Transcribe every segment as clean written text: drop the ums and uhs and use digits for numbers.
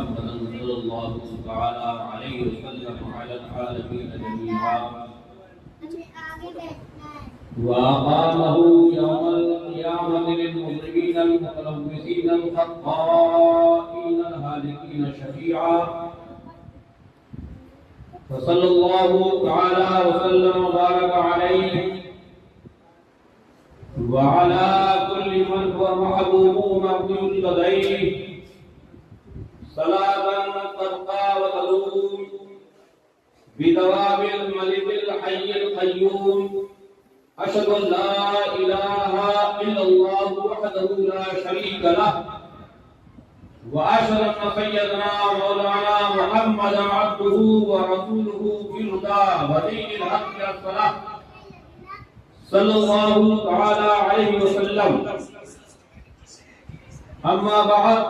محمدا صلی اللہ تعالی علیہ وسلم علی العالمین جميعا وأقامه يوم القيامة للمذنبين المتلوثين الخطائين الهالكين شفيعا فصلى الله تعالى وسلم وبارك عليه وعلى كل من هو محبوب مقبول لديه صلاة تبقى وتدوم بدوام الملك الحي القيوم أشهد أن لا إله إلا الله وحده لا شريك له وأشهد أن سيدنا مولانا محمدا عبده ورسوله بالهدى ودين الحق والصلاة صلى الله تعالى عليه وسلم أما بعد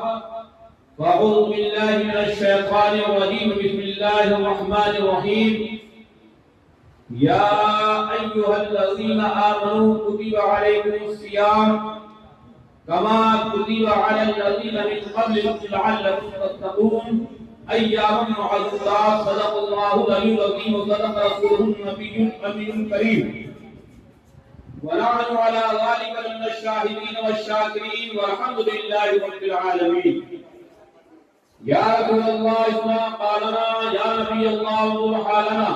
فأعوذ بالله من الشيطان الرجيم بسم الله الرحمن الرحيم يا أيها الذين آمنوا كتب عليكم الصيام كما كتب على الذين من قبلكم لعلكم تتقون أياما معدودات صدق الله العلي العظيم وصدق رسوله النبي الأمين الكريم ونحن على ذلك من الشاهدين والشاكرين والحمد لله رب العالمين يا رسول الله اسمع قالنا يا نبي الله انظر حالنا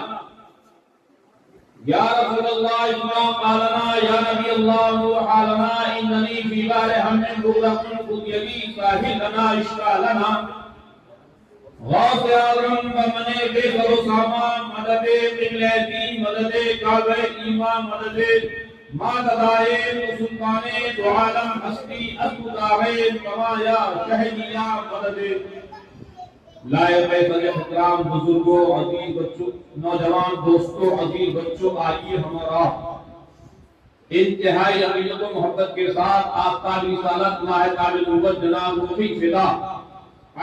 يا رسول الله اسمع قالنا يا نبي الله انظر حالنا انني في بار هم مغرق خذ يدي ساحل لنا اشفع لنا غوث اعظم فمن بخر ساما مدد قبلتی مدد کعبہ ایمان مدد ماددائے سلطانے دو عالم ہستی اسودائے کمایا شہدیہ مدد لائق احترام بزرگوں عزیز بچوں نوجوان دوستوں عزیز بچوں آئیے ہمارا انتہائی عقیدت و محبت کے ساتھ آفتاب رسالت ناہتاب نبوت جناب مفتی فدا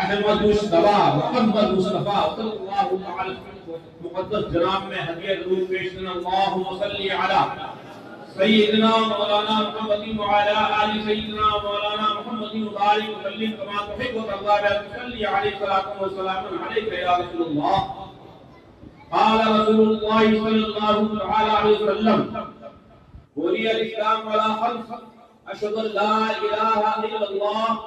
احمد مصطفیٰ محمد مصطفیٰ صلی اللہ علیہ وسلم مقدس جناب میں ہدیہ درود پیش کرنا اللہم صلی علی سیدنا مولانا محمد وعلى آل سيدنا مولانا محمد وبارك وسلم كما تحب وترضى صلي عليه الصلاة والسلام عليك يا رسول الله قال رسول الله صلى الله عليه وسلم بني الإسلام على خمس أشهد أن لا إله إلا الله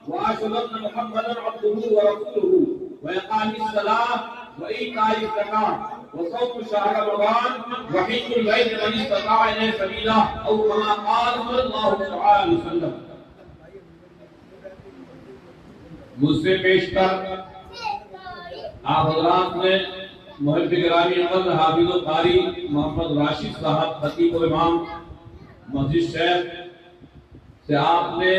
وأشهد أن محمدا عبده ورسوله وإقام الصلاة وإيتاء الزكاة وصوم شهر رمضان وحج البيت من استطاع إليه سبيلا أو كما قال صلى الله عليه وسلم مجھ سے پیش کر آپ حضرات نے محب گرامی احمد حافظ و قاری محمد راشد صاحب خطیب و امام مسجد شیخ سے آپ نے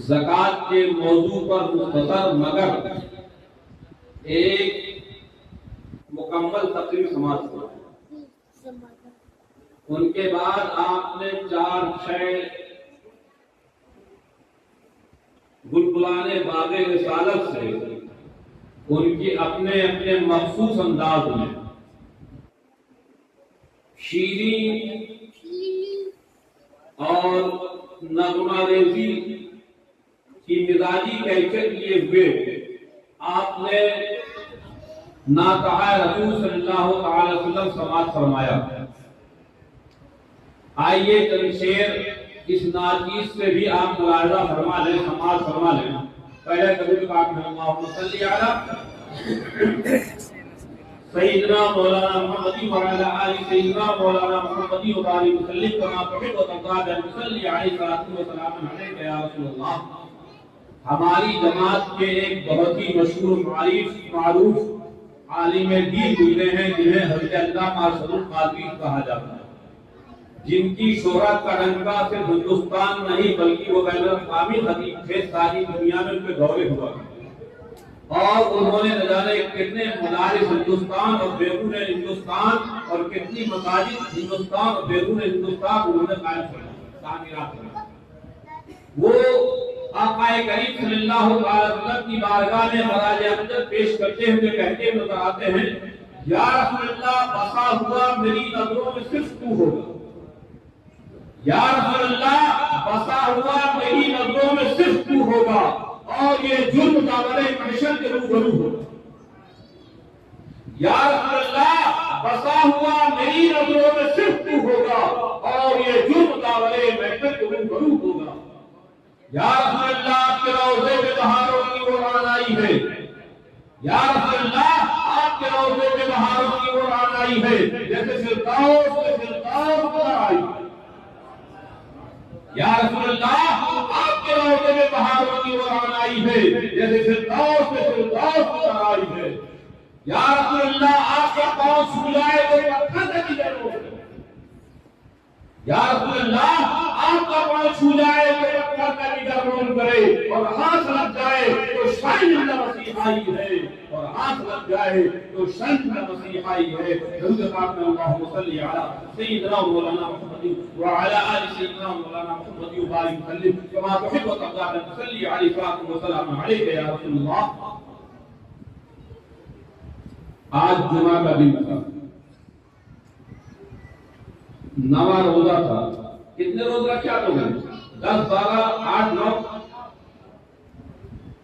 زکوٰۃ کے موضوع پر مختصر مگر ایک مکمل تقریر سماعت کی ان کے بعد آپ نے 4-6 بلبلانے باغ رسالت سے ان کی اپنے اپنے مخصوص انداز میں شیریں اور نغمہ ریزی کی مزاجی کیفیت لیے ہوئے آپ نے ناطق رسول صلی اللہ علیہ وسلم سماعت فرمایا. آئیے چند شعر اس ناچیز سے بھی آپ ملاحظہ فرما لیں سماعت فرما لیں. پہلے کبھی پاک میں اللہم صلی علی سیدنا مولانا محمدی وعلی آل سیدنا مولانا محمدی وبارک وسلم کما تحب وترضى صلی علیہ وسلم علیک یا رسول اللہ. ہماری جماعت کے ایک بہت ہی مشہور معروف عالم دین گزرے ہیں جنہیں حضرت علامہ ارشد القادری کہا جاتا ہے، جن کی شہرت کا ڈنکا صرف ہندوستان نہیں بلکہ وہ بین الاقوامی خطیب تھے، ساری دنیا میں ان کے دورے ہوا اور انہوں نے نہ جانے کتنے مدارس ہندوستان اور بیرون ہندوستان اور کتنی مساجد ہندوستان اور بیرون ہندوستان انہوں نے قائم کیا تعمیرات کی. وہ آقا کریم صلی اللہ علیہ وسلم کی بارگاہ میں خراج عقیدت پیش کرتے ہوئے کہتے نظر آتے ہیں یا رسول اللہ بسا ہوا میری نظروں میں صرف تو ہوگا. یا رسول اللہ بسا ہوا میری نظروں میں صرف تو ہوگا اور یہ جرم داور محشر کے روبرو ہوگا۔ یا رسول اللہ بسا ہوا میری نظروں میں صرف تو ہوگا اور یہ جرم داور محشر کے روبرو ہوگا۔ یا رسول اللہ آپ کے روضے میں بہاروں کی وہ رانائی ہے، یا رسول اللہ آپ کے روضے میں بہاروں کی وہ رانائی ہے جیسے فردوس میں فردوس کی آئی۔ یا رسول اللہ آپ کے روضے میں بہاروں کی وہ رانائی ہے جیسے فردوس میں فردوس کی آئی ہے۔ یا رسول اللہ آپ کا پاؤں چھو جائے تو پتھر سے بھی ڈرو۔ یا رسول اللہ آپ کا پاؤں چھو جائے تو پتھر کا بھی ڈرون کرے، اور ہاتھ لگ جائے تو شان اللہ مسیحائی ہے، اور ہاتھ لگ جائے تو شان اللہ مسیحائی ہے۔ درود پاک میں اللہم صلی علی سیدنا مولانا محمد وعلی آل سیدنا مولانا محمد وبارک وسلم کما تحب وترضى ان تصلي علیہ فاطم وسلام علیک یا رسول اللہ۔ آج جمعہ کا دن تھا، نواں روزہ تھا۔ کتنے روز رکھے آپ لوگوں نے؟ 10 12 8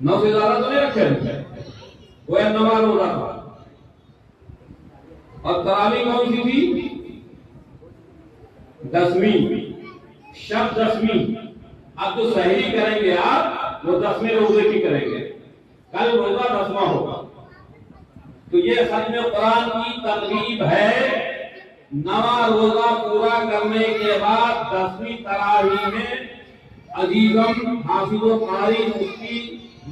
9 سے زیادہ تو نہیں رکھے، وہ نواں روزہ تھا۔ اور تراویح کون سی تھی؟ 10ویں شب 10ویں۔ اب تو سحری کریں گے آپ، وہ 10ویں روزے کی کریں گے، کل روزہ 10واں ہوگا۔ تو یہ ختم قرآن کی ترغیب ہے۔ نواں روزہ پورا کرنے کے بعد 10ویں تراویح میں عزیزم حافظ و قاری مفتی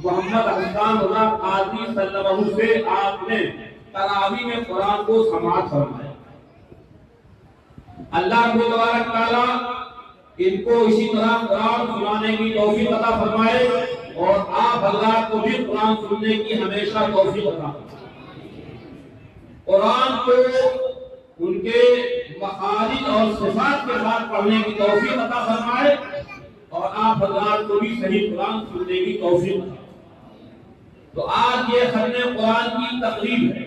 محمد حسان رضا قاضی صلی اللہ علیہ وسلم سے آپ نے تراویح میں قرآن کو سماعت فرمایا۔ اللہ کو تبارک تعالیٰ ان کو اسی طرح قرآن سنانے کی توفیق عطا فرمائے، اور آپ اللہ کو بھی قرآن سننے کی ہمیشہ توفیق عطا فرمائے۔ قرآن کو ان کے مخارج اور صفات کے ساتھ پڑھنے کی توفیق عطا فرمائے، اور آپ حضرات کو بھی صحیح قرآن سننے کی توفیق عطا فرمائے۔ تو آج یہ ختم قرآن کی تقریب ہے،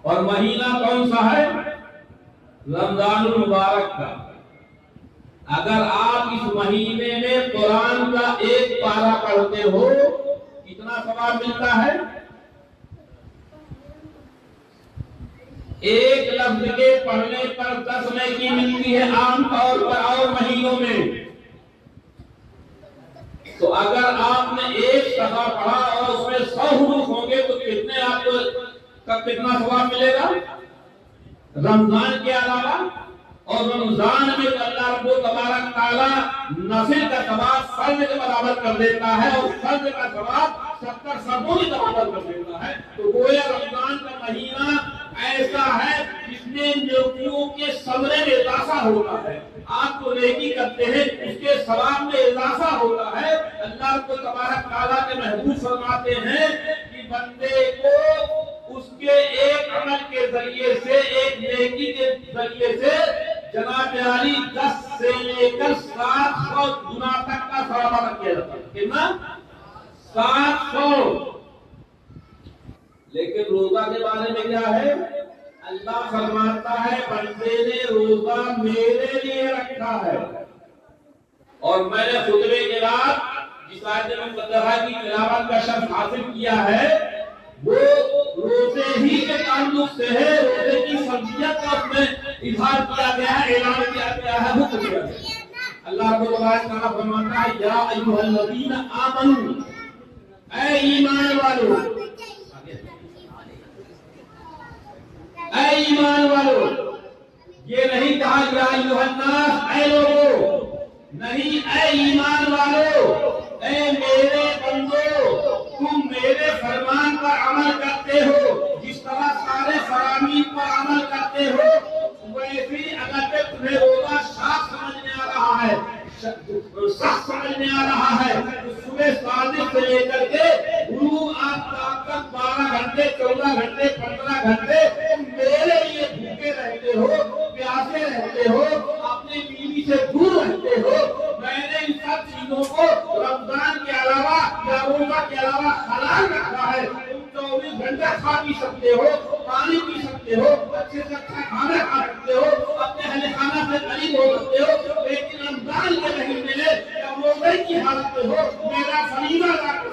اور مہینہ کون سا ہے؟ رمضان المبارک کا۔ اگر آپ اس مہینے میں قرآن کا ایک پارہ پڑھتے ہو کتنا ثواب ملتا ہے؟ ایک لفظ کے پڑھنے پر 10 نیکی ملتی ہے عام طور پر اور مہینوں میں۔ تو اگر آپ نے ایک صفحہ پڑھا اور اس میں 100 حروف ہوں گے تو کتنے آپ کو کتنا ثواب ملے گا؟ رمضان کے علاوہ، اور رمضان میں اللہ رب تبارک تعالیٰ نفل کا ثواب فرض کے برابر کر دیتا ہے، اور فرض کا ثواب 70 فرضوں کے برابر کر دیتا ہے۔ تو گویا رمضان کا مہینہ ایسا ہے جس میں نیکیوں کے ثمرے میں اضافہ ہوتا ہے۔ آپ کو نیکی کرتے ہیں اس کے ثواب میں اضافہ ہوتا ہے۔ اللہ رب تبارک تعالیٰ کے محبوب فرماتے ہیں کہ بندے کو اس کے ایک عمل کے ذریعے سے، ایک نیکی کے ذریعے سے جناب علی 10 سے لے کر 700 گنا تک کا ثواب عطا کیا جاتا ہے۔ کتنا؟ 700۔ لیکن روزہ کے بارے میں کیا ہے؟ اللہ فرماتا ہے بندے نے روزہ میرے لیے رکھا ہے، اور میں نے خطبے کے بعد جس آیت مقدسہ کی تلاوت کا شرف حاصل کیا ہے وہ روزے ہی کے تعلق سے ہے۔ روزے کی فضیلت کا اس میں اظہار کیا گیا ہے، اعلان کیا گیا ہے، حکم کیا گیا ہے۔ اللہ رب العالمین فرماتا ہے یا ایھا الذین آمنو، اے ایمان والو، اے ایمان والو، یہ نہیں کہا یا ایھا الناس، اے لوگو، نہیں، اے ایمان والو، اے میرے بندو، تم میرے فرمان پر عمل کرتے ہو، جس طرح سارے فرامین پر عمل کرتے ہو، ویسے ہی اگر تمہیں روزہ شاخ سمجھ میں آ رہا ہے، سخت سمجھ میں آ رہا ہے، تو صبح صادق سے لے کر کے غروب آفتاب تک 12 گھنٹے 14 گھنٹے 15 گھنٹے تم میرے لیے بھوکے رہتے ہو، پیاسے رہتے ہو، اپنی بیوی سے دور رہتے ہو۔ میں نے ان سب چیزوں کو رمضان کے علاوہ یا روزہ کے علاوہ حلال رکھا ہے۔ تم 24 گھنٹے کھا پی سکتے ہو، پانی پی سکتے ہو، اچھے سے اچھا کھانا کھا سکتے ہو، اپنے اہل خانہ سے قریب ہو سکتے ہو، لیکن رمضان کے مہینے میں جب روزے کی حالت میں ہو میرا فریضہ ادا کر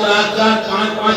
4, 5,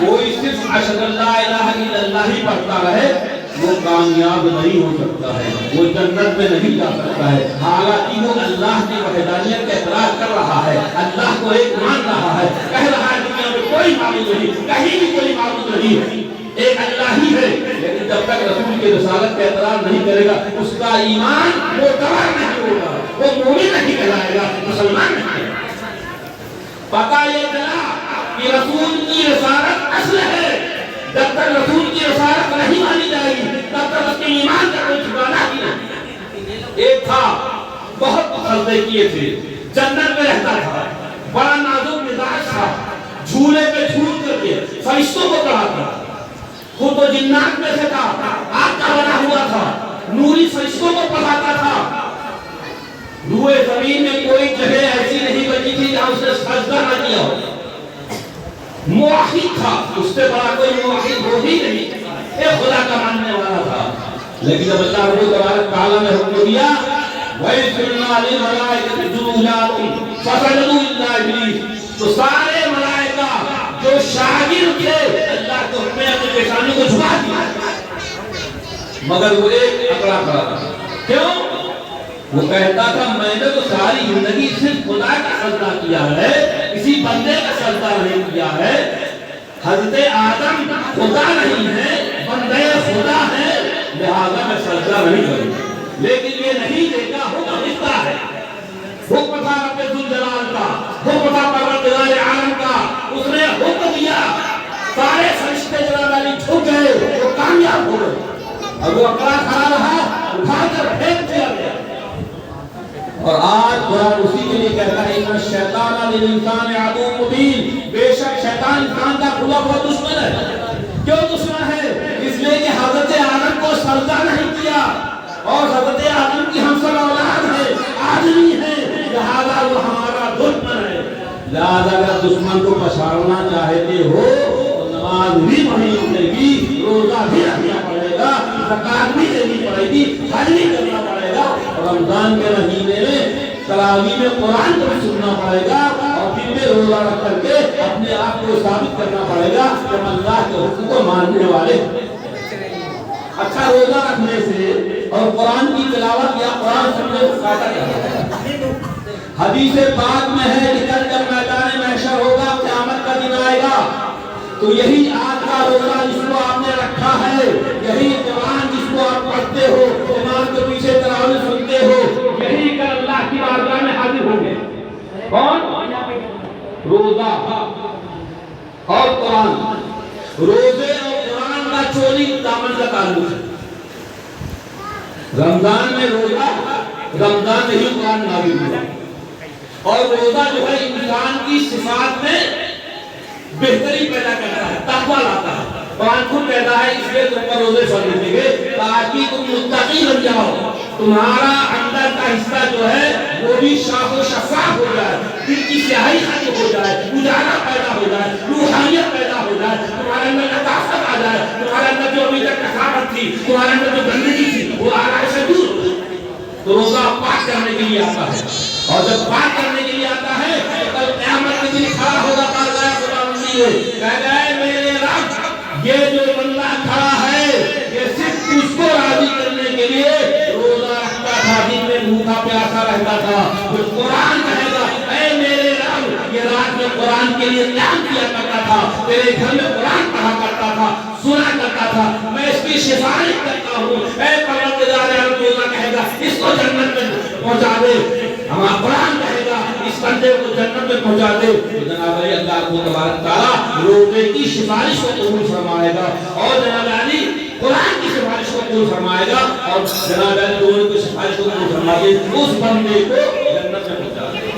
کوئی صرف اشہد اللہ الہ الا اللہ ہی پڑھتا رہے وہ کامیاب نہیں ہو سکتا ہے، وہ جنت میں نہیں جا سکتا ہے، حالانکہ وہ اللہ کی وحدانیت کا اقرار کر رہا ہے، اللہ کو ایک مان رہا ہے، کہہ رہا ہے دنیا میں کوئی معبود نہیں، کہیں بھی کوئی معبود نہیں، ایک اللہ ہی ہے، لیکن جب تک رسول کی رسالت کا اقرار نہیں کرے گا اس کا ایمان معتبر نہیں ہوگا، وہ مومن نہیں کہلائے گا، مسلمان نہیں کہلائے گا۔ پتہ یہ چلا کہ رسول کی رسالت اصل ہے، جب تک رسول کی رسالت نہیں مانی جائے گی تب تک اپنے ایمان کا کوئی ٹھکانہ ہی نہیں۔ ایک تھا بہت سجدے کیے تھے، جنت میں رہتا تھا، بڑا نازک مزاج تھا، جھولے پہ جھول کر کے فرشتوں کو پڑھاتا تھا، خود تو جنات میں سے تھا، آگ کا بنا ہوا تھا، نوری فرشتوں کو پڑھاتا تھا، روئے زمین میں کوئی جگہ ایسی نہیں بچی تھی جہاں اس نے سجدہ نہ کیا ہو، موحد تھا، اس سے بڑا کوئی موحد ہو ہی نہیں، ایک خدا کا ماننے والا تھا، لیکن جب اللہ رب تبارک تعالیٰ نے حکم دیا وَإِذْ قُلْنَا لِلْمَلَائِكَةِ اسْجُدُوا لِآدَمَ فَسَجَدُوا إِلَّا إِبْلِيسَ، تو سارے ملائکہ جو شاگرد تھے اللہ کو حکم اپنی پیشانی کو جھکا دیا، مگر وہ ایک اکڑا کھڑا تھا، کیوں؟ وہ کہتا تھا میں نے تو ساری زندگی صرف خدا کا سجدہ کیا ہے، کسی بندے کا سجدہ نہیں کیا ہے، حضرت آدم خدا نہیں ہے، بندے خدا ہے، لہذا میں سجدہ نہیں کروں، لیکن یہ نہیں دیکھا حکم حصہ ہے، حکم تھا رب ذوالجلال کا، حکم تھا پروردگار عالم کا، اس نے حکم دیا، سارے فرشتے جناب علی جھک گئے، وہ کامیاب ہو گئے، اور وہ اکڑا کھڑا رہا، اٹھا کر پھینک دیا گیا۔ اور آج قرآن اسی کے لیے کہتا ہے ان الشیطان للانسان عدو مبین، بے شک شیطان انسان کا کھلا ہوا دشمن ہے۔ کیوں دشمن ہے؟ اس لیے کہ حضرت آدم کو سجدہ نہیں کیا، اور حضرت آدم کی ہم سب اولاد ہے، آدمی ہے، لہذا وہ ہمارا دشمن ہے۔ لہذا اگر دشمن کو پچھاڑنا چاہتے ہو تو نماز بھی پڑھنی پڑے گی، روزہ بھی رکھنا پڑے گا، زکات بھی دینی پڑے گی، حج بھی کرنا پڑے گا، رمضان کے مہینے میں تراویح میں قرآن کو بھی سننا پڑے گا، اور دن میں روزہ رکھ کر کے اپنے آپ کو ثابت کرنا پڑے گا کہ ہم اللہ کے حکم کو ماننے والے۔ اچھا روزہ رکھنے سے اور قرآن کی تلاوت یا قرآن سننے کو فائدہ کیا ہے؟ حدیث پاک میں ہے کہ کل جب میدان محشر ہوگا، قیامت کا دن آئے گا، تو یہی آج کا روزہ جس کو آپ نے رکھا ہے، یہی قرآن جس کو آپ پڑھتے ہو، امام کے پیچھے تراویح سنتے ہو، یہی کل اللہ کی بارگاہ میں حاضر ہوں گے۔ کون؟ روزہ اور قرآن، روزے اور قرآن کا چولی دامن کا تعلق ہے۔ رمضان میں روزہ، رمضان میں ہی قرآن نازل ہوا، اور روزہ جو ہے انسان کی صفات میں بہتری پیدا کرتا ہے، تقویٰ لاتا ہے، قرآن خود کہتا ہے اس لیے تم پر روزے فرض کیے گئے تاکہ تم متقی بن جاؤ، تمہارا اندر کا حصہ جو ہے وہ بھی صاف و شفاف ہو جائے، دل کی سیاہی ختم ہو جائے، اجالا پیدا ہو جائے، روحانیت پیدا ہو جائے، تمہارے اندر لطافت آ جائے، تمہارے اندر جو ابھی تک کثافت تھی، تمہارے اندر جو گندگی تھی وہ آرائش سے دور ہو جائے۔ تو روزہ پاک کرنے کے لیے آتا ہے، اور جب پاک کرنے کے لیے آتا ہے تو کل قیامت کے دن کھڑا ہوگا بارگاہ خداوندی میں، کہتا ہے میرے رب یہ جو بندہ کھڑا ہے یہ صرف اس کو راضی کرنے کے لیے روزہ رکھتا تھا، دن میں بھوکا پیاسا رہتا تھا، وہ قرآن کہے گا اے میرے رب یہ رات میں قرآن کے لیے قیام کیا کرتا تھا، تیرے گھر میں قرآن پڑھا کرتا تھا، سنا کرتا تھا، میں اس کی سفارش کرتا ہوں، اے پروردگار عالم، روزہ کہے گا اس کو جنت میں پہنچا دے، ہمارا قرآن کہے گا اس بندے کو جنت میں پہنچا دے، تو جناب علی اللہ کو تبارک تعالیٰ روزے کی سفارش کو قبول فرمائے گا، اور جناب علی قرآن کی سفارش کو قبول فرمائے گا، اور جناب علی دونوں کی سفارش کو قبول فرمائے گا، اس بندے کو جنت میں پہنچا دے۔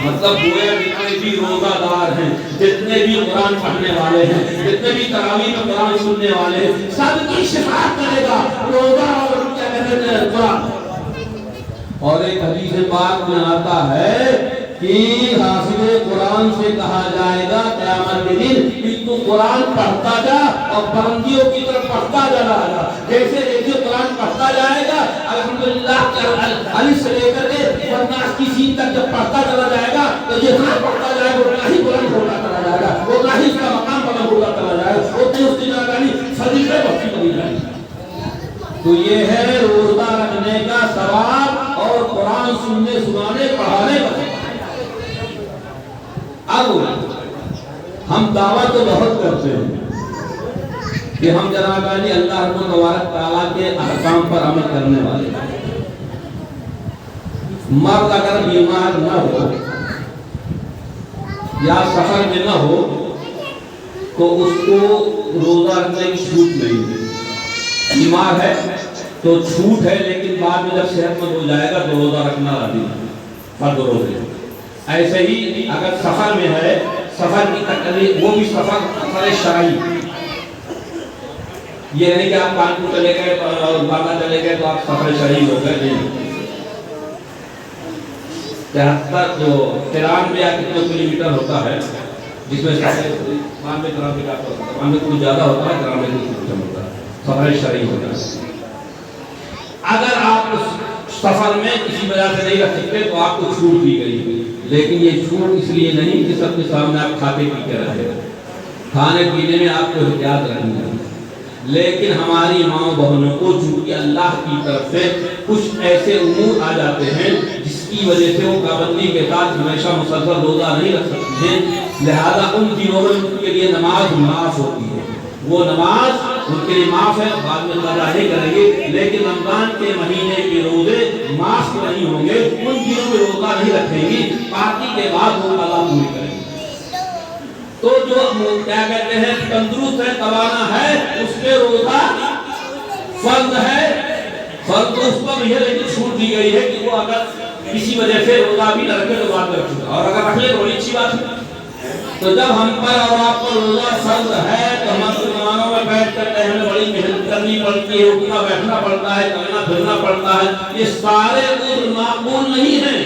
مطلب گویا جتنے بھی روزہ دار ہیں، جتنے بھی قرآن پڑھنے والے ہیں، جتنے بھی تراویح میں قرآن سننے والے ہیں، سب کی شفاعت کرے گا روزہ اور کیا کہتے ہیں قرآن۔ اور ایک حدیث پاک میں آتا ہے کہ حافظ قرآن سے کہا جائے گا قیامت کے دن کہ تو قرآن پڑھتا جا اور بلندیوں کی طرف پڑھتا جا رہا گا، جیسے جیسے قرآن پڑھتا جائے گا الحمدللہ علی سے لے کر کے والناس کی سین تک جب پڑھتا چلا جائے گا تو جتنا پڑھتا جائے گا اتنا ہی بلند ہوتا چلا جائے گا، اتنا ہی اس کا مقام بلند تو یہ ہے روزہ رکھنے کا ثواب اور قرآن سننے سنانے پڑھانے کا۔ اب ہم دعویٰ تو بہت کرتے ہیں کہ ہم جناب علی اللہ رب تبارک تعالیٰ کے احکام پر عمل کرنے والے ہیں۔ مرد اگر بیمار نہ ہو یا سفر میں نہ ہو تو اس کو روزہ رکھنے کی چھوٹ نہیں ہے۔ بیمار ہے تو چھوٹ ہے، لیکن بعد میں جب صحت مند ہو جائے گا تو روزہ رکھنا لازمی ہے، فرض روزے۔ ایسے ہی اگر سفر میں ہے، سفر کی تکلیف، وہ بھی سفر شرعی، یہ نہیں کہ آپ کانپور چلے گئے اور باغا چلے گئے تو آپ سفر شرعی ہو گئے، نہیں۔ 73 جو 93 یا کتنے کلو میٹر ہوتا ہے، جس میں 92 کلومیٹر ہوتا ہے، 92 کلو زیادہ ہوتا ہے، 93 کلو میٹر ہوتا ہے، سفر شرعی ہوتا ہے۔ اگر آپ اس سفر میں کسی وجہ سے نہیں رکھ سکتے تو آپ کو چھوٹ دی گئی، لیکن یہ چھوٹ اس لیے نہیں کہ سب کے سامنے آپ کھاتے پیتے رہے، کھانے پینے میں آپ کو احتیاط رکھنی ہے، لیکن ہماری ماں بہنوں کو چونکہ اللہ کی طرف سے کچھ ایسے امور آ جاتے ہیں جس کی وجہ سے وہ پابندی کے ساتھ ہمیشہ مسلسل روزہ نہیں رکھ سکتی ہیں، لہذا ان دنوں میں ان کے لیے نماز معاف ہوتی ہے، وہ نماز ان کے لیے معاف ہے، بعد میں قضا نہیں کریں گے، لیکن رمضان کے مہینے کے روزے معاف نہیں ہوں گے، ان دنوں میں روزہ نہیں رکھیں گی، پاکی کے بعد وہ قضا پوری کریں گے۔ تو جو کیا کہتے ہیں تندرست ہے، توانا ہے، اس پہ روزہ فرض ہے، فرض تو اس پر بھی ہے، لیکن چھوٹ دی گئی ہے کہ وہ اگر کسی وجہ سے روزہ بھی نہ رکھے تو بعد میں رکھے، اور اگر رکھ لے تو بڑی اچھی بات ہے۔ تو جب ہم پر اور آپ پر روزہ فرض ہے تو ہم مسلمانوں میں بیٹھ کر ہمیں بڑی محنت کرنی پڑتی ہے، اٹھنا بیٹھنا پڑتا ہے، چلنا پھرنا پڑتا ہے، یہ سارے عذر معقول نہیں ہیں،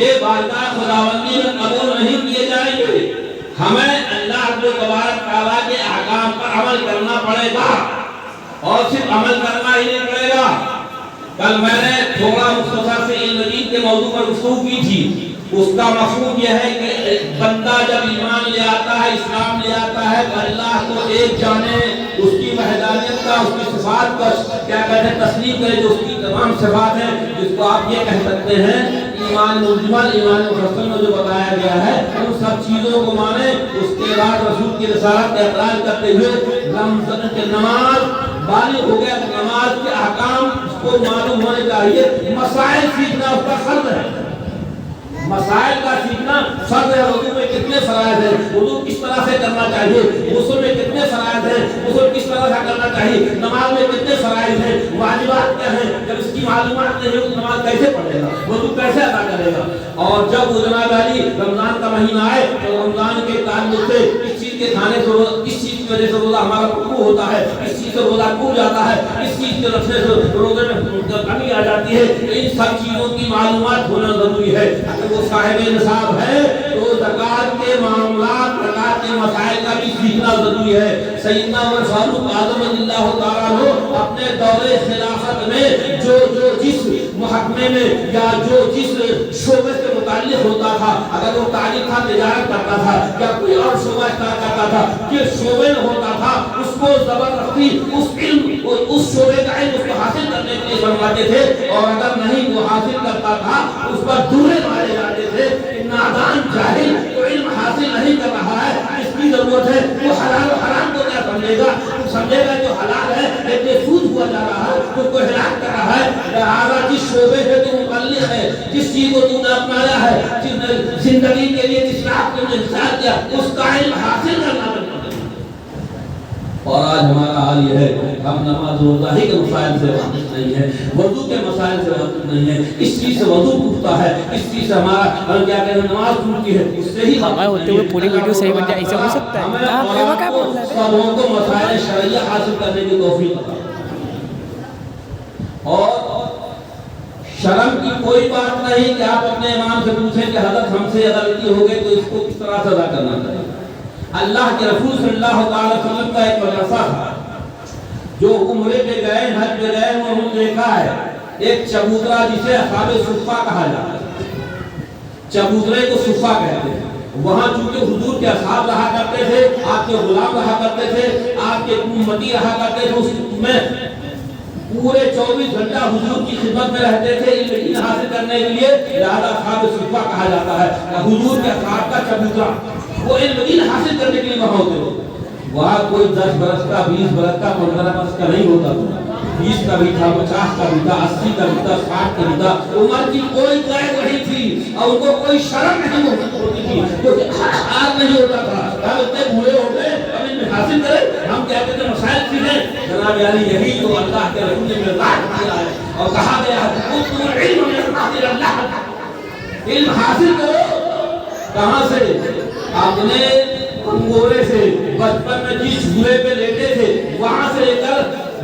یہ بارگاہ خداوندی میں قبول نہیں کیے جائیں گے۔ ہمیں اللہ تبارک تعالیٰ کے احکام پر عمل کرنا پڑے گا، اور صرف عمل کرنا ہی نہیں پڑے گا۔ کل میں نے تھوڑا مختصر سے علم دین کے موضوع پر گفتگو کی تھی، اس کا مفہوم یہ ہے کہ بندہ جب ایمان لے آتا ہے، اسلام لے آتا ہے تو اللہ کو ایک جانے، اس کی وحدانیت کا، اس کی صفات کا کیا کہتے ہیں تسلیم کرے، جو اس کی تمام صفات ہیں، جس کو آپ یہ کہہ سکتے ہیں ایمان مجمل، ایمان مفصل میں جو بتایا گیا ہے، ان سب چیزوں کو مانے، اس کے بعد رسول کی رسالت کا اقرار کرتے ہوئے رمضان کی نماز بالغ ہو گیا تو نماز کے احکام اس کو معلوم ہونے چاہیے، مسائل سیکھنا اس کا فرض ہے، مسائل کا سیکھنا فرض ہے۔ وضو میں کتنے فرائض ہیں، وضو کس طرح سے کرنا چاہیے، غسل میں کتنے فرائض ہیں، غسل کس طرح سے کرنا چاہیے، نماز میں کتنے فرائض ہیں، واجبات کیا ہیں، جب اس کی معلومات نہیں ہے تو نماز کیسے پڑھے گا، وضو کیسے ادا کرے گا۔ اور جب وہ جناب علی رمضان کا مہینہ آئے تو رمضان کے تعلق سے کس چیز کے کھانے سے، کس چیز کی وجہ سے روزہ ہمارا مقروء ہوتا ہے، کس چیز سے روزہ ٹوٹ جاتا ہے، کس چیز کے رکھنے سے روزے میں کمی آ جاتی ہے، ان سب چیزوں کی معلومات ہونا ضروری ہے۔ اگر وہ صاحب نصاب ہے تو زکات کے معاملات، زکات کے مسائل کا بھی سیکھنا ضروری ہے۔ سیدنا عمر فاروق اعظم اللہ تعالیٰ عنہ اپنے دور خلافت میں جو جس محکمے میں یا جو جس شعبے سے متعلق ہوتا تھا، اگر وہ تعلیم تھا، تجارت کرتا تھا یا کوئی اور شعبہ اختیار کرتا تھا، جس شعبے میں ہوتا تھا اس کو زبردستی اس علم، اس شعبے کا علم اس کو حاصل کرنے کے لیے فرماتے تھے، اور اگر نہیں وہ حاصل کرتا تھا اس پر دورے مارے جاتے تھے کہ نادان جاہل تو علم حاصل نہیں کر رہا ہے، اس کی ضرورت ہے، وہ حلال و حرام کو کیا سمجھے گا، تو سمجھے گا جو حلال ہے لیکن سود ہوا جا رہا ہے، تو کوئی ہلاک کر رہا ہے۔ لہذا جس شعبے سے تو متعلق ہے، جس چیز کو تم نے اپنایا ہے، جس زندگی کے لیے جس راہ کو تم نے اختیار کیا، اس کا علم حاصل کرنا پڑتا ہے۔ اور آج ہمارا حال یہ ہے ہم نماز روزہ ہی کے مسائل سے واقف نہیں ہے، وضو کے مسائل سے واقف نہیں ہے، اس چیز سے وضو ٹوٹتا ہے، اس چیز سے ہمارا کیا کہتے ہیں نماز ٹوٹتی ہے، اس سے ہی ہوتے ہوئے پوری ویڈیو صحیح بن جائے، ایسا ہو سکتا ہے؟ سبوں کو مسائل شرعیہ حاصل کرنے کی توفیق عطا۔ اور شرم کی کوئی بات نہیں کہ آپ اپنے امام سے پوچھیں کہ حضرت ہم سے غلطی ہو گئی تو اس کو کس طرح سے ادا کرنا چاہیے۔ اللہ کے رسول صلی اللہ علیہ وسلم کا ایک مدرسہ تھا، جو عمرے پہ گئے، حج پہ گئے، انہوں نے دیکھا ہے ایک چبوترا جسے اصحاب صفہ کہا جاتا ہے، چبوترے کو صفہ کہتے ہیں۔ وہاں چونکہ حضور کے اصحاب رہا کرتے تھے، آپ کے غلام رہا کرتے تھے، آپ کے امتی رہا کرتے تھے، اس میں پورے 24 گھنٹہ حضور کی خدمت میں رہتے تھے علم حاصل کرنے کے لیے، لہذا صاحب صفہ کہا جاتا ہے۔ حضور کے اصحاب کا چبوترا وہ علم حاصل کرنے کے لیے وہاں ہوتے تھے۔ وہاں کوئی 10 برس کا 20 برس کا 15 برس کا نہیں ہوتا تھا، 20 کا بھی تھا، 50 کا بھی تھا، 80 کا بھی تھا، 60 کا بھی تھا۔ عمر کی کوئی قید نہیں تھی اور ان کو کوئی شرم نہیں ہوتی تھی، کیونکہ آج نہیں ہوتا تھا۔ ہم اتنے بوڑھے ہو گئے، ہم ان میں حاصل کریں، ہم کہتے تھے مسائل سیکھیں۔ جناب یعنی یہی تو اللہ کے رسول نے مزاج کیا ہے اور کہا گیا ہے علم حاصل کرو۔ کہاں سے؟ اپنے انگورے سے، بچپن میں جس جھولے پہ لیٹے تھے وہاں سے لے کر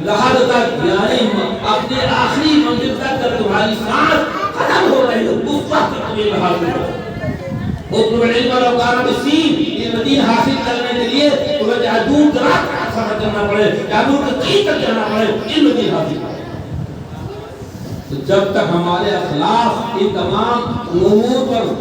لحد تک، یعنی اپنے آخری منزل تک جب تمہاری سانس ختم ہو رہی ہے اس وقت تم علم حاصل کرو۔ اطلب العلم ولو کان بالسین، علم دین حاصل کرنے کے لیے تمہیں چاہے دور دراز کا سفر کرنا پڑے، چاہے دور تک جانا پڑے، علم دین حاصل کرو۔ تو جب تک ہمارے اخلاق ان تمام امور پر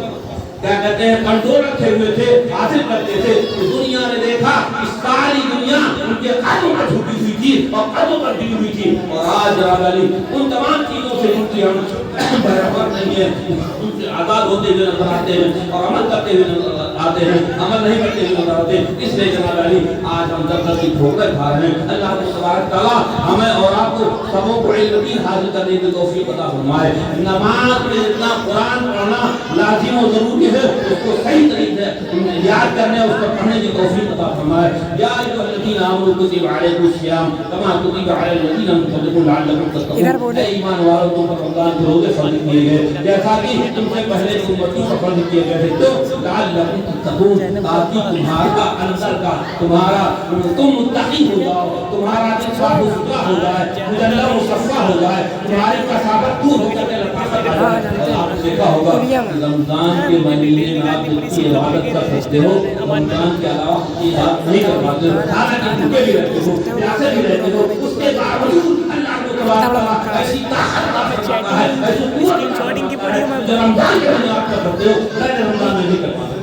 کیا کہتے ہیں کنٹرول رکھے ہوئے تھے، حاصل کرتے تھے، تو دنیا نے دیکھا کہ ساری دنیا ان کے قدموں پر جھکی ہوئی تھی اور قدموں پر ڈگی ہوئی تھی۔ اور آج جناب علی ان تمام چیزوں سے ان کی ہم برابر نہیں ہے، ان سے آزاد ہوتے ہوئے نظر آتے ہیں اور عمل کرتے ہوئے نظر آتے ہیں، عمل نہیں کرتے ہوئے نظر آتے ہیں۔ اس لیے جناب علی آج ہم جب کی ٹھوکر کھا رہے ہیں۔ اللہ تبارک تعالیٰ ہمیں اور آپ کو سبوں کو علم دین حاصل کرنے کی توفیق عطا فرمائے۔ نماز میں اتنا قرآن پڑھنا لازم و ضروری ہے، اس کو صحیح طریقے سے یاد کرنے اور اس کو پڑھنے کی توفیق عطا فرمائے۔ یا ایھا الذین آمنوا کتب علیکم الصیام کما کتب علی الذین من قبلکم لعلکم تتقون۔ اے ایمان والو، تم پر رمضان کے روزے فرض کیے گئے جیسا کہ تم سے پہلے امتوں پر فرض کیے گئے تھے، تو لعلکم تتقون، تاکہ تمہارا اندر کا تم متقی ہو جاؤ، تمہارا دل صاف ستھرا ہو جائے، مجلہ مصفا ہو جائے، تمہاری کثافت دور ہو کر لطافت آ جائے۔ آپ نے دیکھا ہوگا رمضان کے مہینے میں آپ جتنی عبادت کر سکتے ہو، رمضان کے علاوہ کی بات نہیں کر پاتے ہو، حالانکہ بھوکے بھی رہتے ہو، پیاسے بھی رہتے ہو، اس کے باوجود اللہ کو تبارک تعالیٰ ایسی طاقت عطا فرماتا ہے، ایسی قوت عطا فرماتا ہے جو رمضان کے مہینے آپ کر سکتے ہو، غیر رمضان میں نہیں کر پاتے۔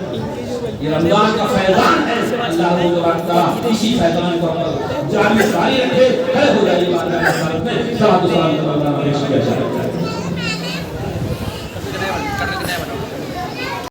یہ رمضان کا فیضان ہے، اللہ کو تبارک تعالیٰ اسی فیضان کو جامع ساری رکھے، کھڑے ہو جائیے بات میں، صلاۃ و سلام